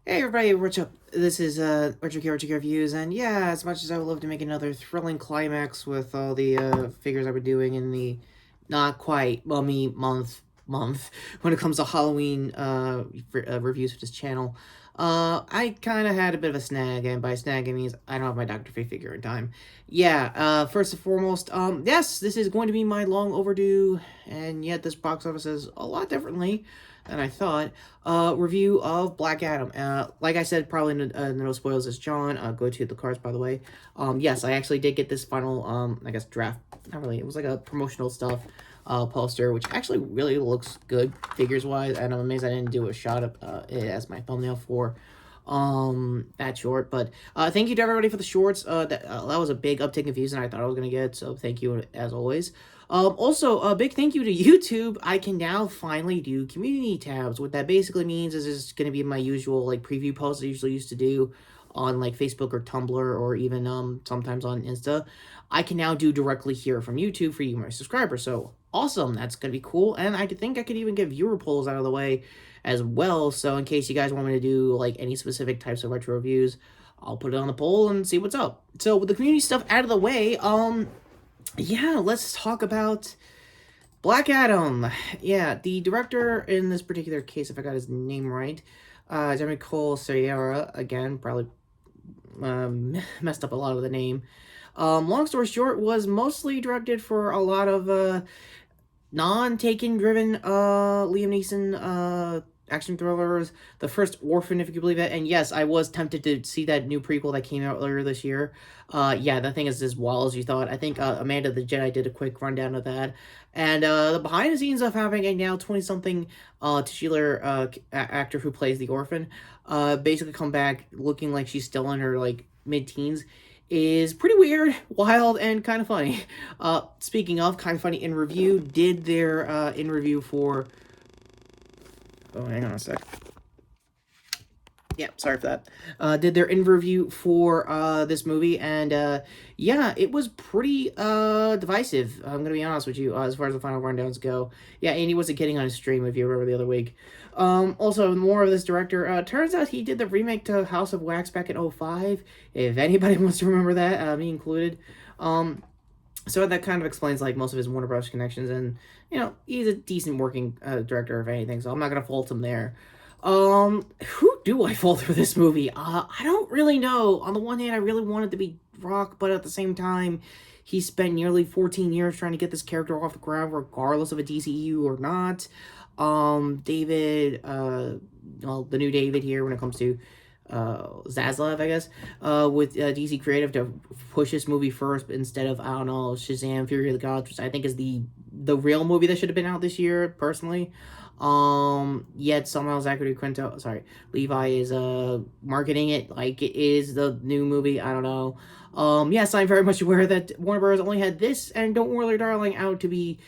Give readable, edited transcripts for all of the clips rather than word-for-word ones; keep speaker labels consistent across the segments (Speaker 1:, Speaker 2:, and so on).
Speaker 1: Hey everybody, what's up? This is Retrokid Reviews, and yeah, as much as I would love to make another thrilling climax with all the figures I've been doing in the not quite mummy month when it comes to Halloween reviews for this channel, I kind of had a bit of a snag, and by snag I means I don't have my Dr. Fate figure in time. Yeah, first and foremost, yes, this is going to be my long overdue, and yet this box office is a lot differently than I thought, review of Black Adam. Like I said, probably no spoilers as John. Go to the cards, by the way. Yes, I actually did get this final, I guess, draft. Not really. It was like a promotional stuff poster, which actually really looks good figures-wise, and I'm amazed I didn't do a shot of it as my thumbnail for that short. But thank you to everybody for the shorts. That was a big uptick in views than I thought I was gonna get, so thank you as always. Also, a big thank you to YouTube. I can now finally do community tabs. What that basically means is it's going to be my usual, like, preview posts I usually used to do on, like, Facebook or Tumblr or even, sometimes on Insta. I can now do directly here from YouTube for you, my subscribers. So, awesome. That's going to be cool. And I think I could even get viewer polls out of the way as well. So, in case you guys want me to do, like, any specific types of retro reviews, I'll put it on the poll and see what's up. So, with the community stuff out of the way, yeah, let's talk about Black Adam. Yeah, the director in this particular case, if I got his name right, Jeremy Cole Sierra, again, probably messed up a lot of the name. Long story short, was mostly directed for a lot of non-Taken driven Liam Neeson action thrillers. The first Orphan, if you could believe it. And yes, I was tempted to see that new prequel that came out earlier this year. Yeah, that thing is as wild as you thought. I think Amanda the Jedi did a quick rundown of that. And the behind the scenes of having a now 20-something titular actor who plays the orphan basically come back looking like she's still in her like mid-teens is pretty weird, wild, and kind of funny. Speaking of kind of funny, in review, did their in review for... Oh, hang on a sec. Yeah, sorry for that. Did their in review for this movie, and yeah, it was pretty divisive. I'm gonna be honest with you as far as the final rundowns go. Yeah, Andy wasn't kidding on his stream if you remember the other week. Also, more of this director. Turns out he did the remake to House of Wax back in '05. If anybody wants to remember that, me included. So that kind of explains like most of his Warner Bros. Connections, and you know he's a decent working director if anything. So I'm not gonna fault him there. Who do I fault for this movie? I don't really know. On the one hand, I really wanted to be Rock, but at the same time, he spent nearly 14 years trying to get this character off the ground, regardless of a DCEU or not. David, well, the new David here when it comes to Zaslav, I guess, with DC Creative to push this movie first instead of, I don't know, Shazam, Fury of the Gods, which I think is the real movie that should have been out this year, personally. Yet somehow Levi is marketing it like it is the new movie. I don't know. Yes, I'm very much aware that Warner Bros. Only had this and Don't Worry Darling out to be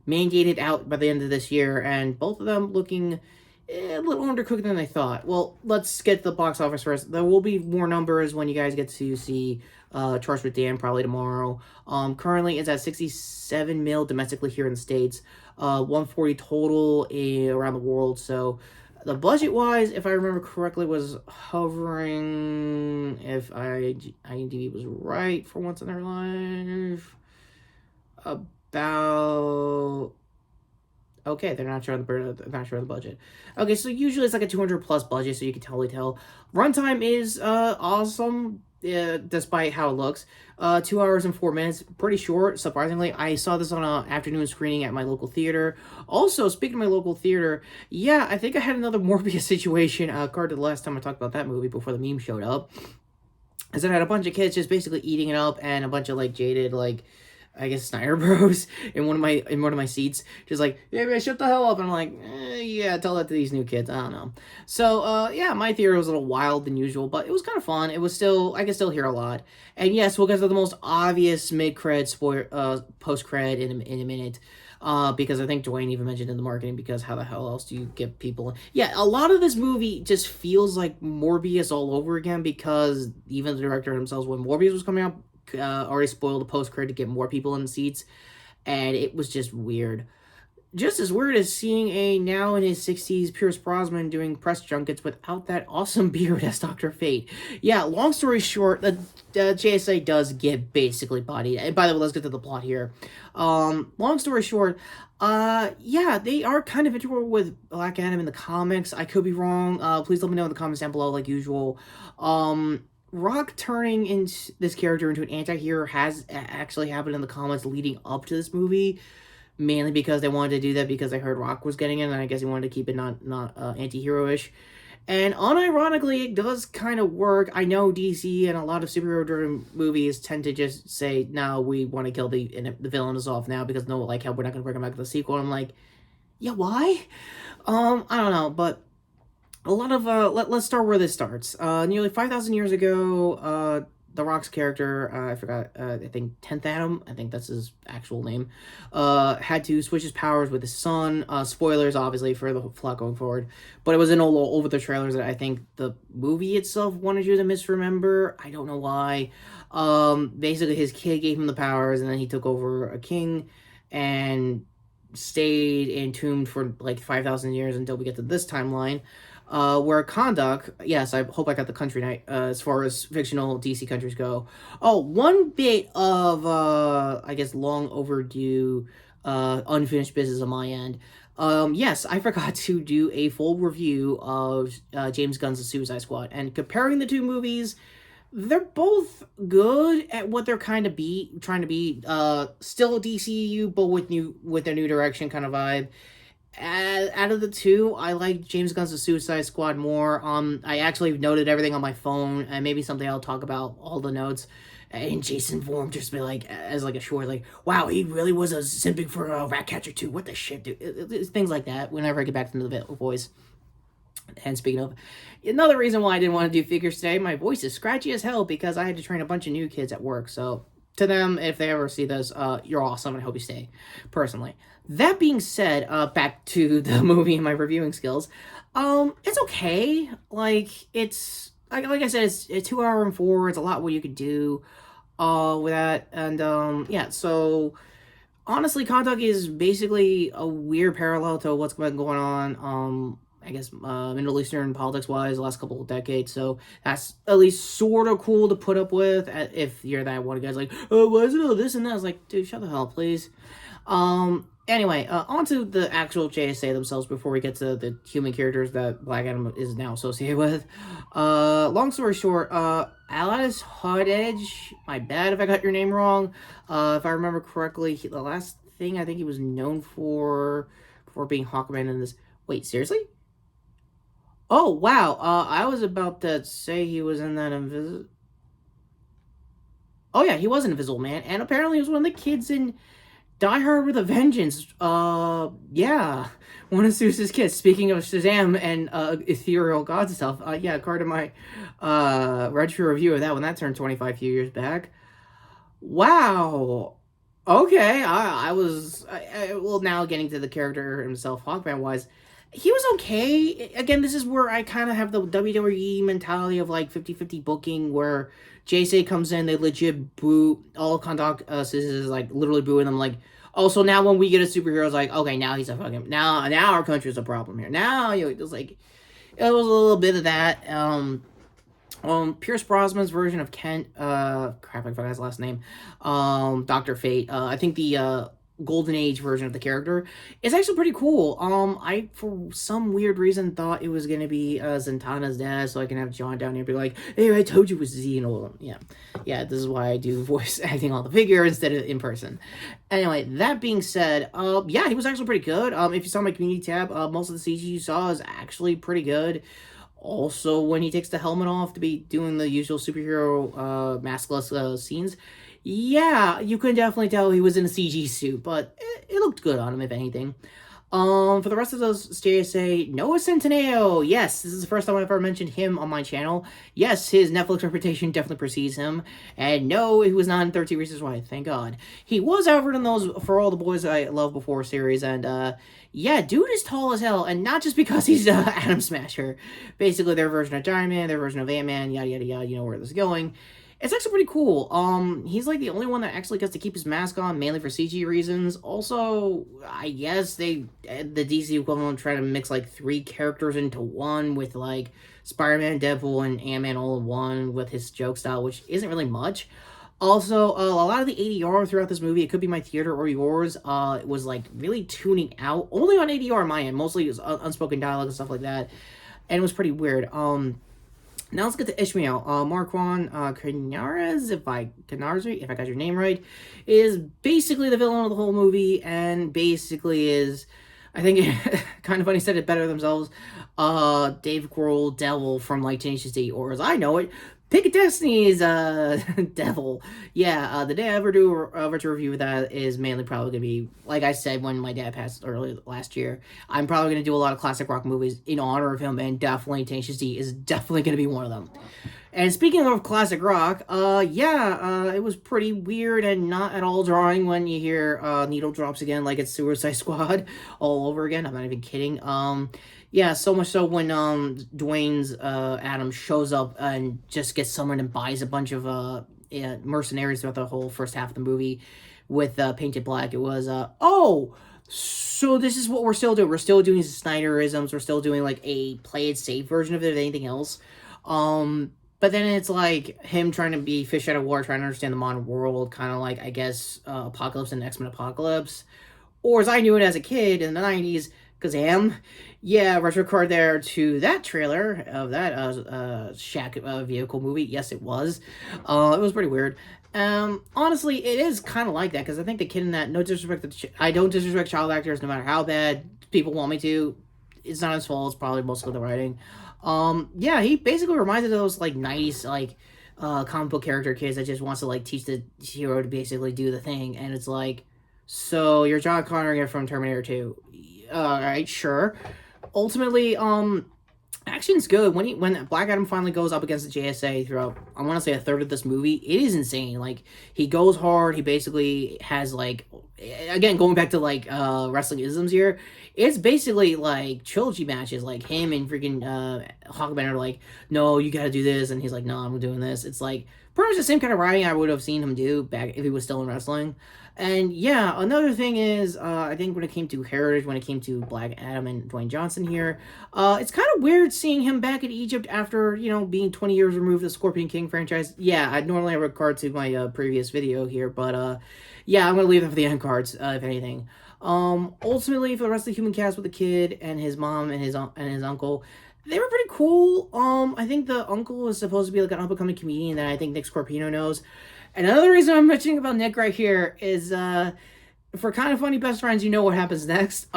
Speaker 1: mandated out by the end of this year, and both of them looking a little undercooked than I thought. Well, let's get to the box office first. There will be more numbers when you guys get to see Charged with Dan probably tomorrow. Currently it's at 67 mil domestically here in the States, 140 total around the world. So the budget wise, if I remember correctly, was hovering, if IMDb was right for once in their life, about... Okay, they're not sure on the budget. Okay, so usually it's like a 200 plus budget, so you can totally tell. Runtime is awesome, despite how it looks. 2 hours and 4 minutes, pretty short. Surprisingly, I saw this on an afternoon screening at my local theater. Also, speaking of my local theater, yeah, I think I had another Morbius situation. Compared to the last time I talked about that movie before the meme showed up, as I had a bunch of kids just basically eating it up, and a bunch of like jaded like, I guess, Snyder Bros in one of my seats, just like, yeah, man, shut the hell up. And I'm like, yeah, tell that to these new kids. I don't know. So yeah, my theater was a little wild than usual, but it was kind of fun. It was still, I could still hear a lot. And yes, we'll get to the most obvious mid-cred post-cred in a minute. Because I think Dwayne even mentioned in the marketing, because how the hell else do you get people... Yeah, a lot of this movie just feels like Morbius all over again, because even the director himself, when Morbius was coming out, already spoiled the post-credit to get more people in the seats, and it was just weird. just as weird as seeing a now in his 60s Pierce Brosnan doing press junkets without that awesome beard as Dr. Fate. Yeah, long story short, the JSA does get basically bodied. And by the way, let's get to the plot here. Long story short, yeah, they are kind of integral with Black Adam in the comics. I could be wrong. Please let me know in the comments down below, like usual. Rock turning into this character into an anti-hero has actually happened in the comics leading up to this movie, mainly because they wanted to do that because they heard Rock was getting it, and I guess they wanted to keep it not anti-hero-ish. And unironically, it does kind of work. I know DC and a lot of superhero-driven movies tend to just say, no, we want to kill the villain is off now because no, like, how we're not going to bring him back to the sequel. And I'm like, yeah, why? I don't know, but a lot of, let's start where this starts. Nearly 5,000 years ago, the Rock's character, I forgot, I think 10th Adam, I think that's his actual name, had to switch his powers with his son. Spoilers, obviously, for the plot going forward. But it was in all over the trailers that I think the movie itself wanted you to misremember. I don't know why. Basically, his kid gave him the powers, and then he took over a king, and stayed entombed for like 5,000 years until we get to this timeline. Where Kondak, yes, I hope I got the country right, as far as fictional DC countries go. Oh, one bit of, I guess, long overdue, unfinished business on my end. Yes, I forgot to do a full review of James Gunn's The Suicide Squad, and comparing the two movies, they're both good at what they're trying to be. Still DCEU, but with their new direction kind of vibe. Out of the two, I like James Gunn's The Suicide Squad more. I actually noted everything on my phone, and maybe something I'll talk about all the notes in Jason form, just be like, as like a short, like, wow, he really was a simping for Ratcatcher too. What the shit, dude? Things like that. Whenever I get back into the voice. And speaking of, another reason why I didn't want to do figures today, my voice is scratchy as hell because I had to train a bunch of new kids at work. So to them, if they ever see this, you're awesome and I hope you stay, personally. That being said, back to the movie and my reviewing skills. It's okay. Like, it's, like I said, it's 2 hour and 4. It's a lot what you could do, with that. And, yeah, so, honestly, Kondak is basically a weird parallel to what's been going on, I guess, Middle Eastern politics-wise the last couple of decades, so that's at least sort of cool to put up with, if you're that one guy's like, oh, why is it all this and that? I was like, dude, shut the hell up, please. Anyway, on to the actual JSA themselves before we get to the human characters that Black Adam is now associated with. Long story short, Alice Hodge, my bad if I got your name wrong. If I remember correctly, the last thing I think he was known for being Hawkman in this... Wait, seriously? Oh, wow. I was about to say he was in that Invisible... Oh, yeah, he was an Invisible Man. And apparently he was one of the kids in Die Hard with a Vengeance. Yeah. One of Zeus's kids. Speaking of Shazam and ethereal god stuff. Yeah, according to my retro review of that when that turned 25 few years back. Wow. Okay, well, now getting to the character himself, Hawkman-wise, he was okay. Again, this is where I kind of have the WWE mentality of, like, 50-50 booking, where JSA comes in, they legit boo, all Kondak is, like, literally booing them, like, oh, so now when we get a superhero, it's like, okay, now he's a fucking, now our country's a problem here. Now, you know, it was, like, it was a little bit of that, Pierce Brosnan's version of Kent, crap, I forgot his last name, Dr. Fate, I think the, Golden Age version of the character is actually pretty cool. I, for some weird reason, thought it was gonna be, Zantana's dad, so I can have John down here be like, hey, I told you it was Xeno. Yeah, this is why I do voice acting on the figure instead of in person. Anyway, that being said, yeah, he was actually pretty good. If you saw my community tab, most of the CG you saw is actually pretty good. Also, when he takes the helmet off to be doing the usual superhero, maskless, scenes, yeah, you could definitely tell he was in a CG suit, but it looked good on him, if anything. For the rest of those JSA, Noah Centineo, yes, this is the first time I've ever mentioned him on my channel. Yes, his Netflix reputation definitely precedes him, and no, he was not in 13 Reasons Why, thank God. He was over in those For All the Boys I Love Before series, and, yeah, dude is tall as hell, and not just because he's Atom Smasher. Basically, their version of Giant Man, their version of Ant-Man, yada yada yada, you know where this is going. It's actually pretty cool. He's like the only one that actually gets to keep his mask on, mainly for CG reasons. Also, I guess the DC equivalent try to mix like three characters into one with like Spider-Man, Deadpool, and Ant-Man all in one with his joke style, which isn't really much. Also, a lot of the ADR throughout this movie, it could be my theater or yours, it was like really tuning out, only on ADR on my end, mostly it was unspoken dialogue and stuff like that, and it was pretty weird. Now let's get to Ishmael. Marquand Canares, if I got your name right, is basically the villain of the whole movie, and basically is, I think, kind of funny, said it better themselves. Dave Grohl Devil from like Tenacious D, or as I know it, Pick of Destiny's Devil. Yeah, the day I ever do a retro review of that is mainly probably going to be, like I said when my dad passed early last year, I'm probably going to do a lot of classic rock movies in honor of him, and definitely Tenacious D is definitely going to be one of them. And speaking of classic rock, it was pretty weird and not at all jarring when you hear needle drops again like it's Suicide Squad all over again. I'm not even kidding. Yeah, so much so when Dwayne's Adam shows up and just gets summoned and buys a bunch of mercenaries throughout the whole first half of the movie with Painted Black. It was so this is what we're still doing. We're still doing Snyderisms. We're still doing like a play it safe version of it, if anything else. But then it's like him trying to be fish out of water, trying to understand the modern world, kind of like, I guess, Apocalypse and X-Men Apocalypse. Or as I knew it as a kid in the 90s, because yeah, Retrokid there to that trailer of that Shaq vehicle movie. Yes, it was. It was pretty weird. Honestly, it is kind of like that, because I think the kid in that, no disrespect, I don't disrespect child actors no matter how bad people want me to. It's not his fault, it's probably mostly the writing. Yeah, he basically reminds me of those, like, 90s, like, comic book character kids that just wants to, like, teach the hero to basically do the thing, and it's like, so you're John Connor from Terminator 2. Alright, sure. Ultimately, action's good. When Black Adam finally goes up against the JSA throughout, I want to say a third of this movie, it is insane. Like, he goes hard, he basically has, like, again, going back to, like, wrestling isms here, it's basically, like, trilogy matches, like, him and freaking, Hawkman are like, no, you gotta do this, and he's like, no, I'm doing this. It's, like, pretty much the same kind of writing I would have seen him do back if he was still in wrestling. And, yeah, another thing is, I think when it came to Heritage, when it came to Black Adam and Dwayne Johnson here, it's kind of weird seeing him back in Egypt after, you know, being 20 years removed from the Scorpion King franchise. Yeah, I'd normally regard to my, previous video here, but, yeah, I'm gonna leave that for the end cards, if anything. Ultimately, for the rest of the human cast with the kid and his mom and his uncle, they were pretty cool. I think the uncle is supposed to be like an up-and-coming comedian that I think Nick Scorpino knows. And another reason I'm mentioning about Nick right here is, for Kind of Funny Best Friends, you know what happens next.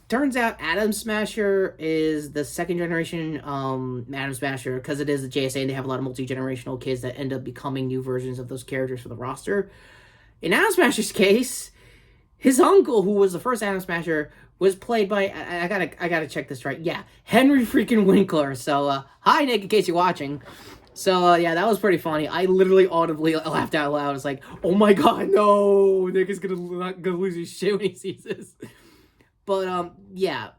Speaker 1: Turns out Atom Smasher is the second generation, Atom Smasher, because it is the JSA and they have a lot of multi-generational kids that end up becoming new versions of those characters for the roster. In Atom Smasher's case, his uncle, who was the first Atom Smasher, was played by, I gotta check this right, yeah, Henry freaking Winkler. So, hi Nick, in case you're watching. So, yeah, that was pretty funny. I literally audibly laughed out loud. I was like, oh my god, no! Nick is gonna lose his shit when he sees this. But, yeah.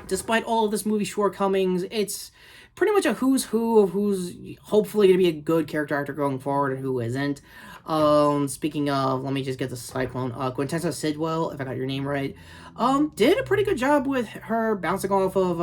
Speaker 1: Despite all of this movie's shortcomings, it's pretty much a who's who of who's hopefully gonna be a good character actor going forward and who isn't. Speaking of, let me just get the Cyclone. Quintessa Sidwell, if I got your name right, did a pretty good job with her bouncing off of,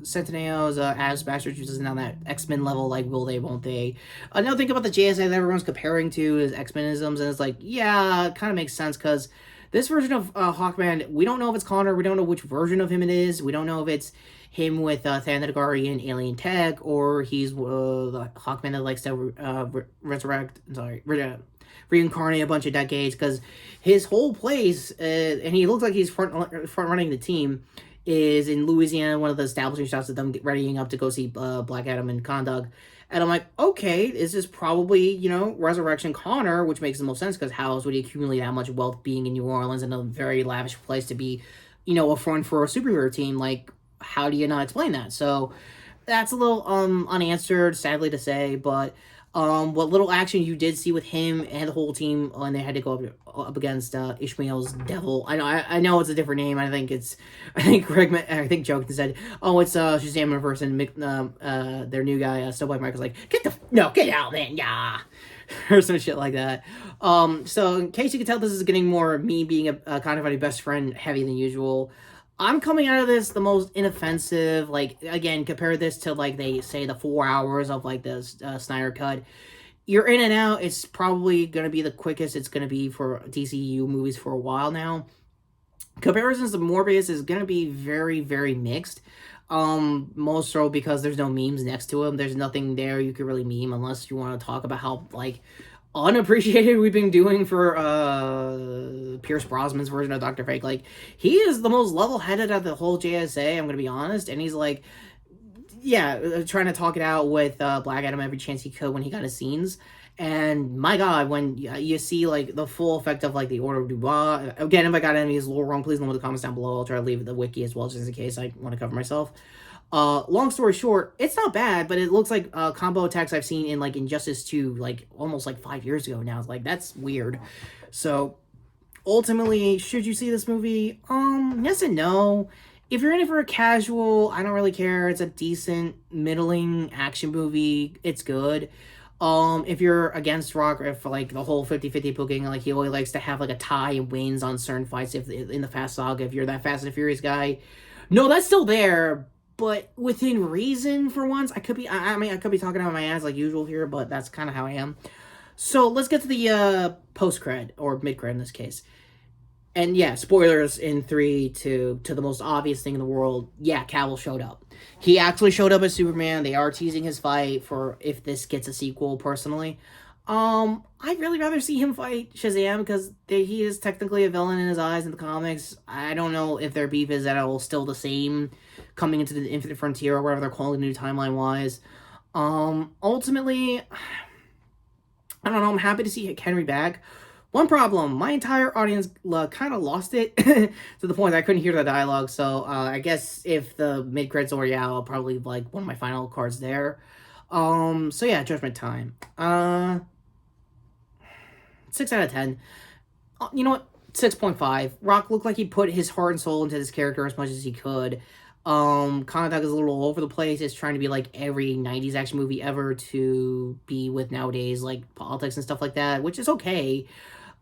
Speaker 1: Centeneo's, Ass Bastard, which is now that X-Men level, like, will they, won't they? Another thing about the JSA that everyone's comparing to is X-Menisms, and it's like, yeah, it kind of makes sense, because this version of, Hawkman, we don't know if it's Connor, we don't know which version of him it is, we don't know if it's him with, Thanagar alien tech, or he's, the Hawkman that likes to, reincarnate a bunch of decades, because his whole place, and he looks like he's front running the team, is in Louisiana, one of the establishing shots of them readying up to go see Black Adam and Condog. And I'm like, okay, this is probably, you know, Resurrection Connor, which makes the most sense, because how else would he accumulate that much wealth being in New Orleans and a very lavish place to be, you know, a front for a superhero team? Like, how do you not explain that? So that's a little unanswered, sadly to say, but What little action you did see with him and the whole team when they had to go up against Ishmael's devil. I know it's a different name. I think Joe said, oh, it's Shazam in person. Their new guy, Snowboy Mike, was like, get out, man, yeah, or some shit like that. So in case you can tell, this is getting more me being a kind of funny best friend heavy than usual. I'm coming out of this the most inoffensive. Like, again, compare this to, like, they say the 4 hours of, like, the Snyder Cut. You're in and out. It's probably going to be the quickest it's going to be for DCEU movies for a while now. Comparisons to Morbius is going to be very, very mixed. Most so because there's no memes next to him. There's nothing there you could really meme unless you want to talk about how, like, unappreciated we've been doing for Pierce Brosnan's version of Dr. Fake. Like, he is the most level-headed of the whole JSA, I'm gonna be honest, and he's like, yeah, trying to talk it out with Black Adam every chance he could when he got his scenes. And my god, when you see, like, the full effect of, like, the Order of Dubois, again, if I got any of these a little wrong, please leave in the comments down below. I'll try to leave the wiki as well, just in case I want to cover myself. Long story short, it's not bad, but it looks like combo attacks I've seen in, like, Injustice 2, like, almost, like, 5 years ago now. It's like, that's weird. So, ultimately, should you see this movie? Yes and no. If you're in it for a casual, I don't really care. It's a decent, middling action movie. It's good. If you're against Rock, if, like, the whole 50-50 booking, like, he always likes to have, like, a tie and wins on certain fights if in the Fast Saga, if you're that Fast and Furious guy. No, that's still there, but within reason for once. I could be talking out of my ass like usual here, but that's kind of how I am. So let's get to the post-cred, or mid-cred in this case. And yeah, spoilers in 3 to the most obvious thing in the world. Yeah, Cavill showed up. He actually showed up as Superman. They are teasing his fight for if this gets a sequel, personally. I'd really rather see him fight Shazam, because he is technically a villain in his eyes in the comics. I don't know if their beef is at all still the same coming into the Infinite Frontier, or whatever they're calling the new timeline-wise. Ultimately, I don't know, I'm happy to see Henry back. One problem, my entire audience kind of lost it to the point that I couldn't hear the dialogue, so I guess if the mid-credits are out, I'll probably, like, one of my final cards there. So yeah, Judgment Time. 6 out of 10. You know what? 6.5. Rock looked like he put his heart and soul into this character as much as he could. Conduct is a little all over the place. It's trying to be like every 90s action movie ever to be with nowadays, like politics and stuff like that, which is okay.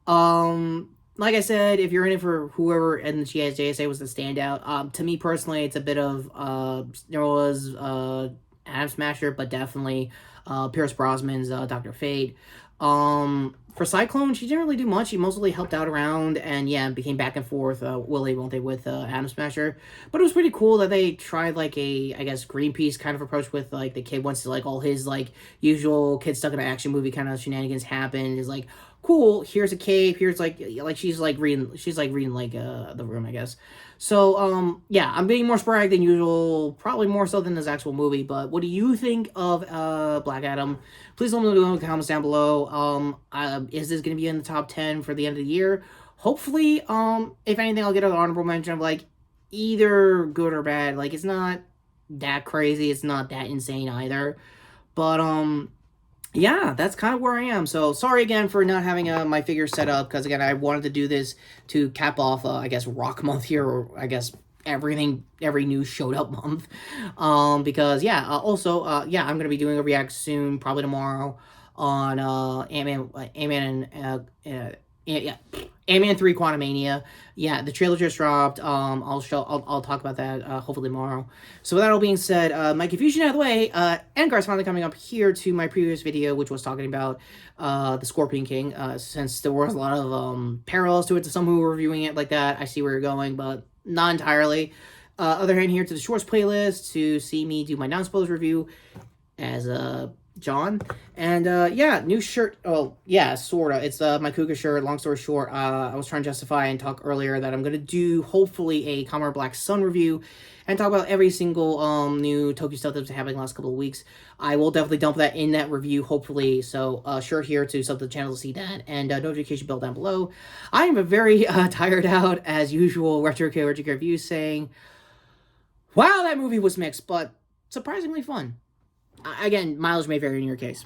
Speaker 1: Like I said, if you're in it for whoever in the JSA was the standout, to me personally, it's a bit of, there was, Atom Smasher, but definitely, Pierce Brosnan's, Dr. Fate. For Cyclone, she didn't really do much. She mostly helped out around, and yeah, became back and forth, will they, won't they, with Atom Smasher. But it was pretty cool that they tried, like, a, I guess, Greenpeace kind of approach with, like, the kid wants to, like, all his, like, usual kid stuck in an action movie kind of shenanigans happen. Is like, cool, here's a cape, here's, like, she's reading, like, the room, I guess. So, yeah, I'm being more sporadic than usual, probably more so than this actual movie, but what do you think of, Black Adam? Please let me know in the comments down below. Is this going to be in the top 10 for the end of the year? Hopefully, if anything, I'll get an honorable mention of, like, either good or bad. Like, it's not that crazy, it's not that insane either, but, yeah, that's kind of where I am. So, sorry again for not having my figure set up, because, again, I wanted to do this to cap off, I guess, Rock Month here, or, I guess, every news showed up month. Because, yeah, also, yeah, I'm going to be doing a react soon, probably tomorrow, on, Ant-Man and, Ant-Man 3 Quantumania. Yeah, the trailer just dropped. I'll talk about that, hopefully tomorrow. So with that all being said, my confusion out of the way, Endgar's finally coming up here to my previous video, which was talking about, the Scorpion King, since there was a lot of, parallels to it, to some who were reviewing it like that. I see where you're going, but not entirely. Other hand here to the shorts playlist to see me do my non-spoilers review as, John. And, yeah, new shirt. Oh, yeah, sorta. It's, my Kuga shirt. Long story short, I was trying to justify and talk earlier that I'm gonna do, hopefully, a Kamen Rider Black Sun review and talk about every single, new Tokyo stuff that's happening the last couple of weeks. I will definitely dump that in that review, hopefully. So, shirt here to sub to the channel to see that, and, notification bell down below. I am a very, tired out, as usual, Retrokid review saying, wow, that movie was mixed, but surprisingly fun. Again, mileage may vary in your case.